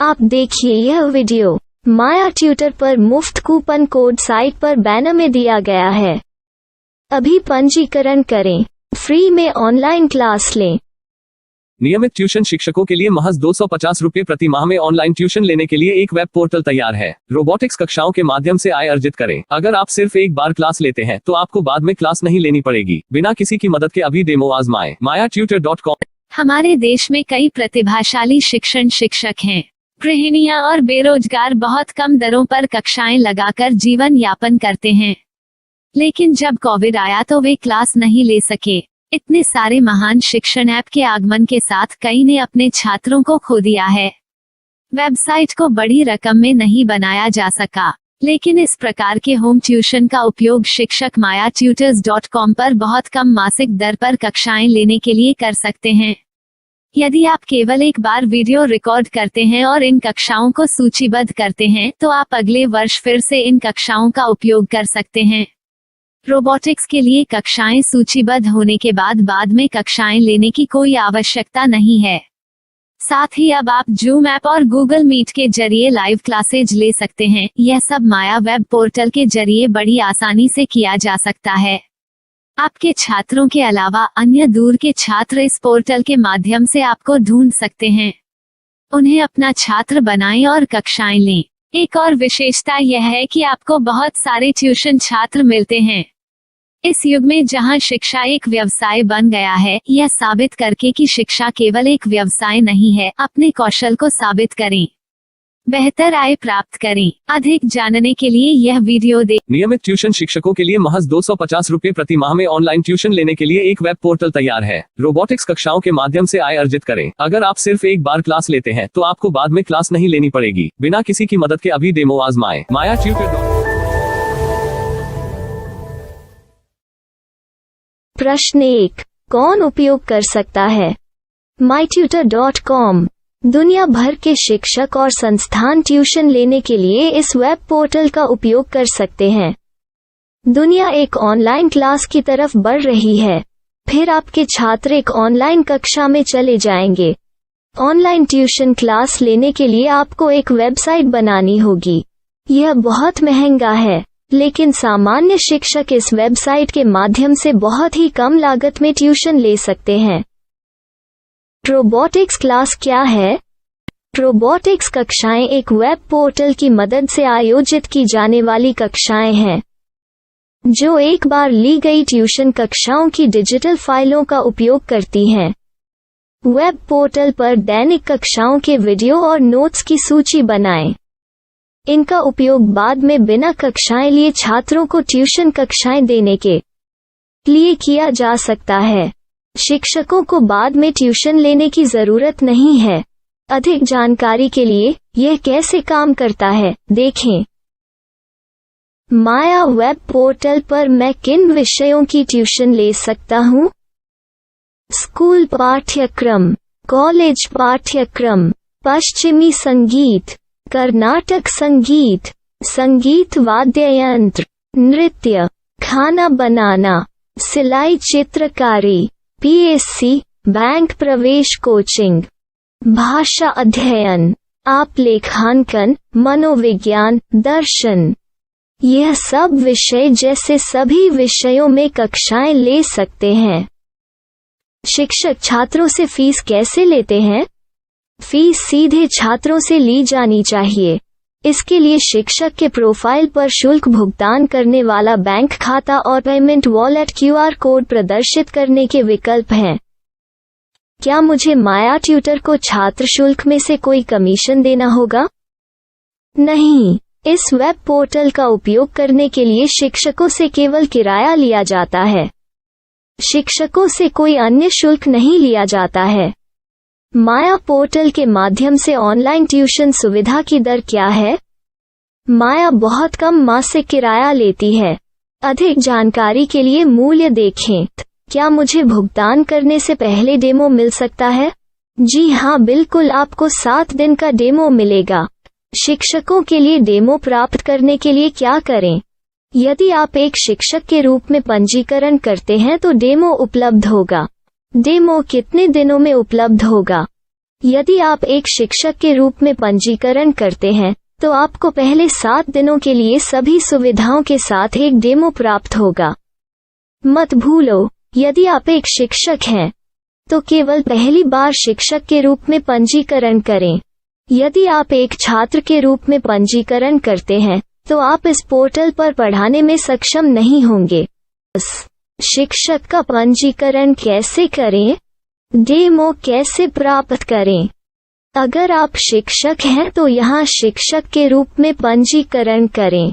आप देखिए यह वीडियो माया ट्यूटर पर मुफ्त कूपन कोड साइट पर बैनर में दिया गया है। अभी पंजीकरण करें, फ्री में ऑनलाइन क्लास लें। नियमित ट्यूशन शिक्षकों के लिए महज 250 रुपये प्रति माह में ऑनलाइन ट्यूशन लेने के लिए एक वेब पोर्टल तैयार है। रोबोटिक्स कक्षाओं के माध्यम से आय अर्जित करें। अगर आप सिर्फ एक बार क्लास लेते हैं तो आपको बाद में क्लास नहीं लेनी पड़ेगी। बिना किसी की मदद के अभी डेमो आजमाएं। mayatutor.com। हमारे देश में कई प्रतिभाशाली शिक्षक हैं। गृहिणियां और बेरोजगार बहुत कम दरों पर कक्षाएं लगाकर जीवन यापन करते हैं, लेकिन जब कोविड आया तो वे क्लास नहीं ले सके। इतने सारे महान शिक्षण ऐप के आगमन के साथ कई ने अपने छात्रों को खो दिया है। वेबसाइट को बड़ी रकम में नहीं बनाया जा सका, लेकिन इस प्रकार के होम ट्यूशन का उपयोग शिक्षक mayatutors.com पर बहुत कम मासिक दर पर कक्षाएं लेने के लिए कर सकते हैं। यदि आप केवल एक बार वीडियो रिकॉर्ड करते हैं और इन कक्षाओं को सूचीबद्ध करते हैं तो आप अगले वर्ष फिर से इन कक्षाओं का उपयोग कर सकते हैं। रोबोटिक्स के लिए कक्षाएं सूचीबद्ध होने के बाद में कक्षाएं लेने की कोई आवश्यकता नहीं है। साथ ही अब आप जूम ऐप और गूगल मीट के जरिए लाइव क्लासेज ले सकते हैं। यह सब माया वेब पोर्टल के जरिए बड़ी आसानी से किया जा सकता है। आपके छात्रों के अलावा अन्य दूर के छात्र इस पोर्टल के माध्यम से आपको ढूंढ सकते हैं। उन्हें अपना छात्र बनाएं और कक्षाएं लें। एक और विशेषता यह है कि आपको बहुत सारे ट्यूशन छात्र मिलते हैं। इस युग में जहां शिक्षा एक व्यवसाय बन गया है, यह साबित करके कि शिक्षा केवल एक व्यवसाय नहीं है, अपने कौशल को साबित करें, बेहतर आय प्राप्त करें। अधिक जानने के लिए यह वीडियो देखें। नियमित ट्यूशन शिक्षकों के लिए महज 250 रुपये प्रति माह में ऑनलाइन ट्यूशन लेने के लिए एक वेब पोर्टल तैयार है। रोबोटिक्स कक्षाओं के माध्यम से आय अर्जित करें। अगर आप सिर्फ एक बार क्लास लेते हैं तो आपको बाद में क्लास नहीं लेनी पड़ेगी। बिना किसी की मदद के अभी डेमो आजमाएं। mayatutor। प्रश्न 1, कौन उपयोग कर सकता है? mytutor.com। दुनिया भर के शिक्षक और संस्थान ट्यूशन लेने के लिए इस वेब पोर्टल का उपयोग कर सकते हैं। दुनिया एक ऑनलाइन क्लास की तरफ बढ़ रही है, फिर आपके छात्र एक ऑनलाइन कक्षा में चले जाएंगे। ऑनलाइन ट्यूशन क्लास लेने के लिए आपको एक वेबसाइट बनानी होगी। यह बहुत महंगा है, लेकिन सामान्य शिक्षक इस वेबसाइट के माध्यम से बहुत ही कम लागत में ट्यूशन ले सकते हैं। रोबोटिक्स क्लास क्या है? रोबोटिक्स कक्षाएं एक वेब पोर्टल की मदद से आयोजित की जाने वाली कक्षाएं हैं, जो एक बार ली गई ट्यूशन कक्षाओं की डिजिटल फाइलों का उपयोग करती हैं। वेब पोर्टल पर दैनिक कक्षाओं के वीडियो और नोट्स की सूची बनाएं। इनका उपयोग बाद में बिना कक्षाएं लिए छात्रों को ट्यूशन कक्षाएं देने के लिए किया जा सकता है। शिक्षकों को बाद में ट्यूशन लेने की जरूरत नहीं है। अधिक जानकारी के लिए यह कैसे काम करता है देखें। माया वेब पोर्टल पर मैं किन विषयों की ट्यूशन ले सकता हूँ? स्कूल पाठ्यक्रम, कॉलेज पाठ्यक्रम, पश्चिमी संगीत, कर्नाटक संगीत, संगीत वाद्य यंत्र, नृत्य, खाना बनाना, सिलाई चित्रकारी, PSC, बैंक प्रवेश कोचिंग, भाषा अध्ययन, आप लेखांकन, मनोविज्ञान, दर्शन। यह सब विषय जैसे सभी विषयों में कक्षाएं ले सकते हैं। शिक्षक छात्रों से फीस कैसे लेते हैं? फीस सीधे छात्रों से ली जानी चाहिए। इसके लिए शिक्षक के प्रोफाइल पर शुल्क भुगतान करने वाला बैंक खाता और पेमेंट वॉलेट QR कोड प्रदर्शित करने के विकल्प हैं। क्या मुझे माया ट्यूटर को छात्र शुल्क में से कोई कमीशन देना होगा? नहीं, इस वेब पोर्टल का उपयोग करने के लिए शिक्षकों से केवल किराया लिया जाता है। शिक्षकों से कोई अन्य शुल्क नहीं लिया जाता है। माया पोर्टल के माध्यम से ऑनलाइन ट्यूशन सुविधा की दर क्या है? माया बहुत कम मासिक किराया लेती है। अधिक जानकारी के लिए मूल्य देखें। क्या मुझे भुगतान करने से पहले डेमो मिल सकता है? जी हाँ, बिल्कुल, आपको 7 दिन का डेमो मिलेगा। शिक्षकों के लिए डेमो प्राप्त करने के लिए क्या करें? यदि आप एक शिक्षक के रूप में पंजीकरण करते हैं तो डेमो उपलब्ध होगा। डेमो कितने दिनों में उपलब्ध होगा? यदि आप एक शिक्षक के रूप में पंजीकरण करते हैं तो आपको पहले 7 दिनों के लिए सभी सुविधाओं के साथ एक डेमो प्राप्त होगा। मत भूलो, यदि आप एक शिक्षक हैं तो केवल पहली बार शिक्षक के रूप में पंजीकरण करें। यदि आप एक छात्र के रूप में पंजीकरण करते हैं तो आप इस पोर्टल पर पढ़ाने में सक्षम नहीं होंगे। शिक्षक का पंजीकरण कैसे करें? डेमो कैसे प्राप्त करें? अगर आप शिक्षक हैं तो यहाँ शिक्षक के रूप में पंजीकरण करें।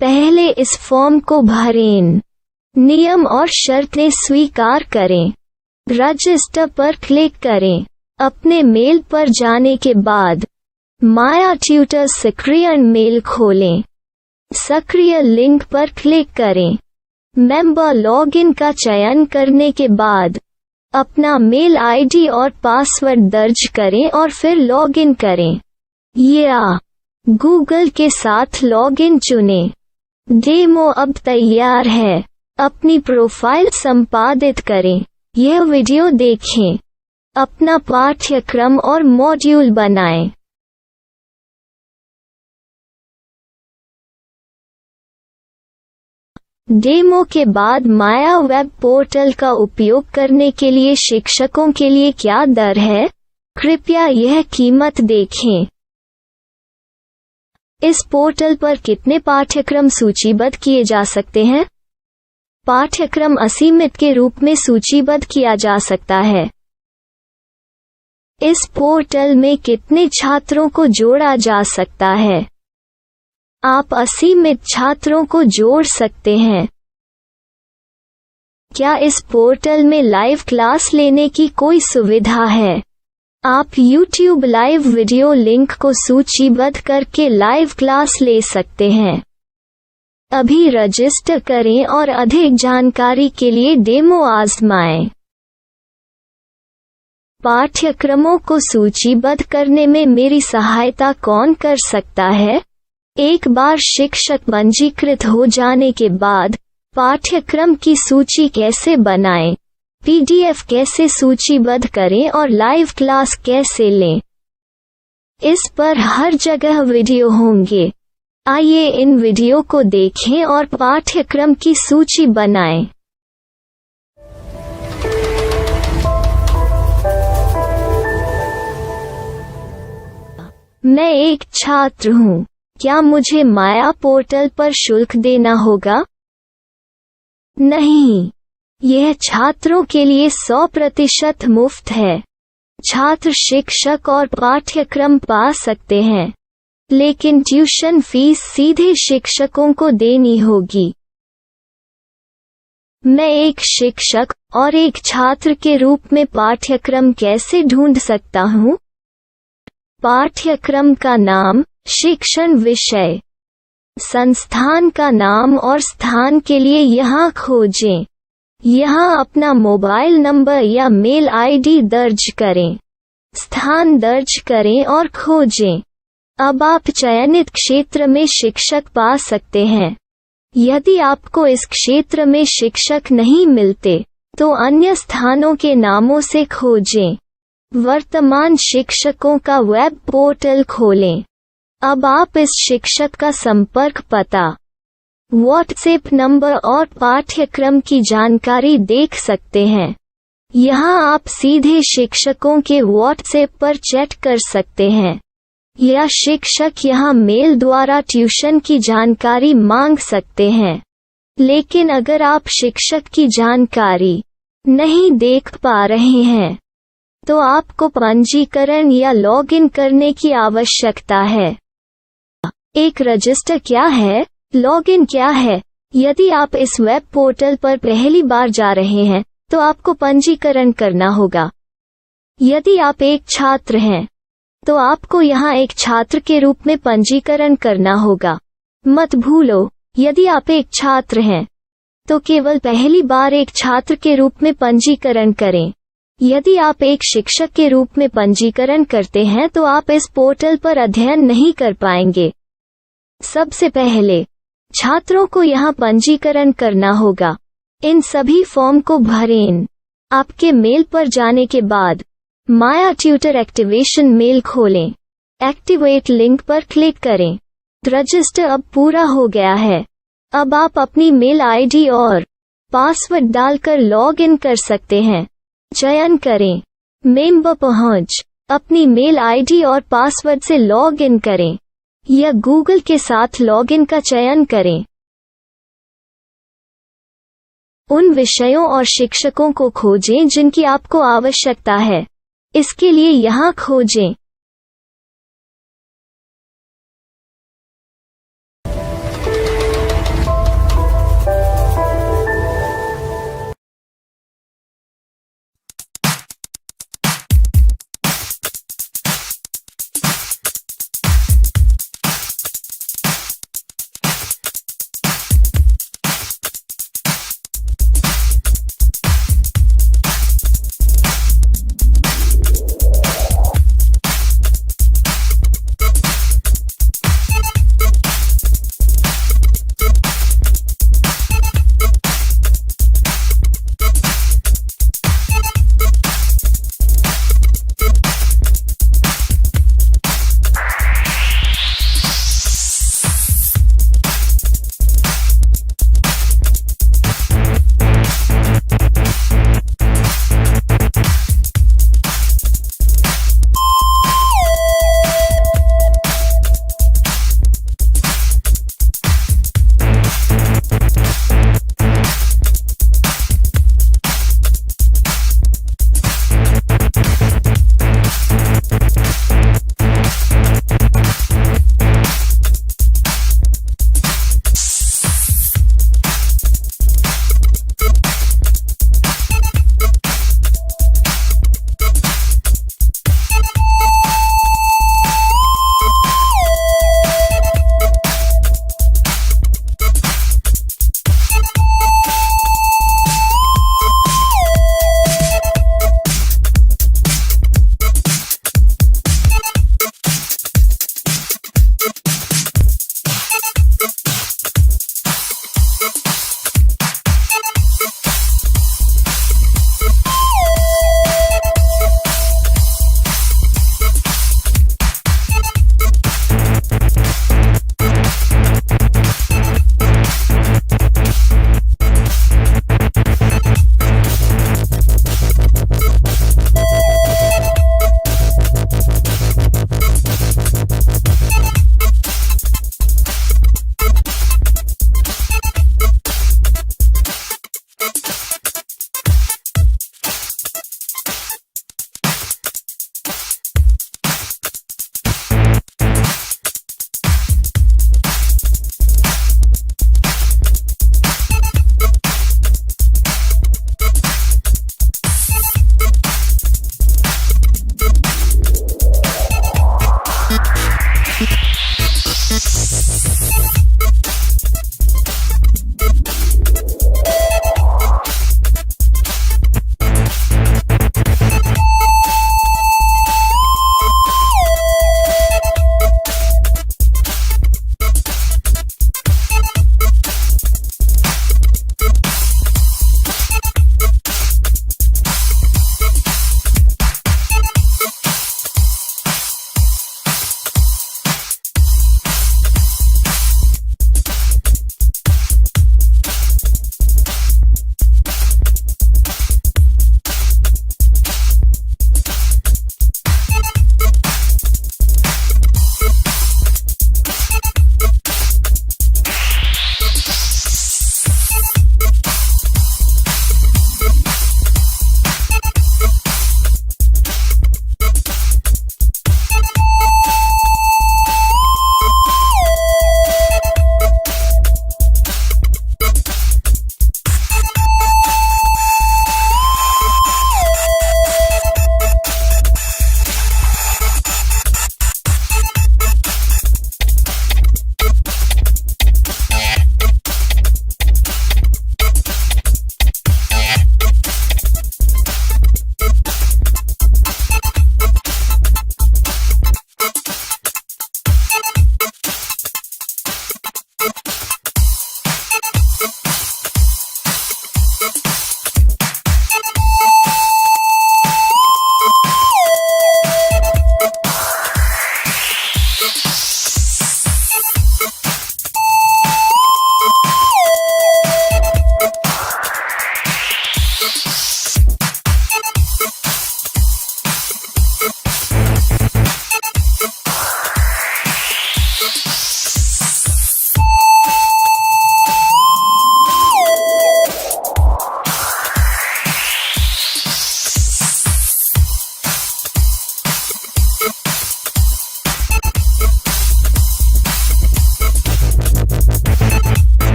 पहले इस फॉर्म को भरें। नियम और शर्तें स्वीकार करें। रजिस्टर पर क्लिक करें। अपने मेल पर जाने के बाद माया ट्यूटर सक्रिय मेल खोलें। सक्रिय लिंक पर क्लिक करें। मेंबर लॉगिन का चयन करने के बाद अपना मेल आईडी और पासवर्ड दर्ज करें और फिर लॉगिन करें या गूगल के साथ लॉगिन चुनें। डेमो अब तैयार है। अपनी प्रोफाइल संपादित करें। यह वीडियो देखें। अपना पाठ्यक्रम और मॉड्यूल बनाएं। डेमो के बाद माया वेब पोर्टल का उपयोग करने के लिए शिक्षकों के लिए क्या दर है? कृपया यह कीमत देखें। इस पोर्टल पर कितने पाठ्यक्रम सूचीबद्ध किए जा सकते हैं? पाठ्यक्रम असीमित के रूप में सूचीबद्ध किया जा सकता है। इस पोर्टल में कितने छात्रों को जोड़ा जा सकता है? आप असीमित छात्रों को जोड़ सकते हैं। क्या इस पोर्टल में लाइव क्लास लेने की कोई सुविधा है? आप YouTube लाइव वीडियो लिंक को सूचीबद्ध करके लाइव क्लास ले सकते हैं। अभी रजिस्टर करें और अधिक जानकारी के लिए डेमो आजमाएं। पाठ्यक्रमों को सूचीबद्ध करने में मेरी सहायता कौन कर सकता है? एक बार शिक्षक पंजीकृत हो जाने के बाद पाठ्यक्रम की सूची कैसे बनाएं, PDF कैसे सूचीबद्ध करें और लाइव क्लास कैसे लें, इस पर हर जगह वीडियो होंगे। आइए इन वीडियो को देखें और पाठ्यक्रम की सूची बनाएं। मैं एक छात्र हूँ। क्या मुझे माया पोर्टल पर शुल्क देना होगा? नहीं, यह छात्रों के लिए 100% मुफ्त है। छात्र शिक्षक और पाठ्यक्रम पा सकते हैं, लेकिन ट्यूशन फीस सीधे शिक्षकों को देनी होगी। मैं एक शिक्षक और एक छात्र के रूप में पाठ्यक्रम कैसे ढूंढ सकता हूँ? पाठ्यक्रम का नाम, शिक्षण विषय, संस्थान का नाम और स्थान के लिए यहाँ खोजें। यहाँ अपना मोबाइल नंबर या मेल आईडी दर्ज करें। स्थान दर्ज करें और खोजें। अब आप चयनित क्षेत्र में शिक्षक पा सकते हैं। यदि आपको इस क्षेत्र में शिक्षक नहीं मिलते तो अन्य स्थानों के नामों से खोजें। वर्तमान शिक्षकों का वेब पोर्टल खोलें। अब आप इस शिक्षक का संपर्क पता, व्हाट्सएप नंबर और पाठ्यक्रम की जानकारी देख सकते हैं। यहाँ आप सीधे शिक्षकों के व्हाट्सएप पर चैट कर सकते हैं या शिक्षक यहाँ मेल द्वारा ट्यूशन की जानकारी मांग सकते हैं। लेकिन अगर आप शिक्षक की जानकारी नहीं देख पा रहे हैं तो आपको पंजीकरण या लॉगिन करने की आवश्यकता है। एक रजिस्टर क्या है? लॉगिन क्या है? यदि आप इस वेब पोर्टल पर पहली बार जा रहे हैं तो आपको पंजीकरण करना होगा। यदि आप एक छात्र हैं तो आपको यहाँ एक छात्र के रूप में पंजीकरण करना होगा। मत भूलो, यदि आप एक छात्र हैं तो केवल पहली बार एक छात्र के रूप में पंजीकरण करें। यदि आप एक शिक्षक के रूप में पंजीकरण करते हैं तो आप इस पोर्टल पर अध्ययन नहीं कर पाएंगे। सबसे पहले छात्रों को यहाँ पंजीकरण करना होगा। इन सभी फॉर्म को भरें। आपके मेल पर जाने के बाद माया ट्यूटर एक्टिवेशन मेल खोलें। एक्टिवेट लिंक पर क्लिक करें। रजिस्टर अब पूरा हो गया है। अब आप अपनी मेल आईडी और पासवर्ड डालकर लॉग इन कर सकते हैं। चयन करें मेंबर पहुंच। अपनी मेल आईडी और पासवर्ड से लॉग इन करें या गूगल के साथ लॉग इन का चयन करें। उन विषयों और शिक्षकों को खोजें जिनकी आपको आवश्यकता है। इसके लिए यहाँ खोजें।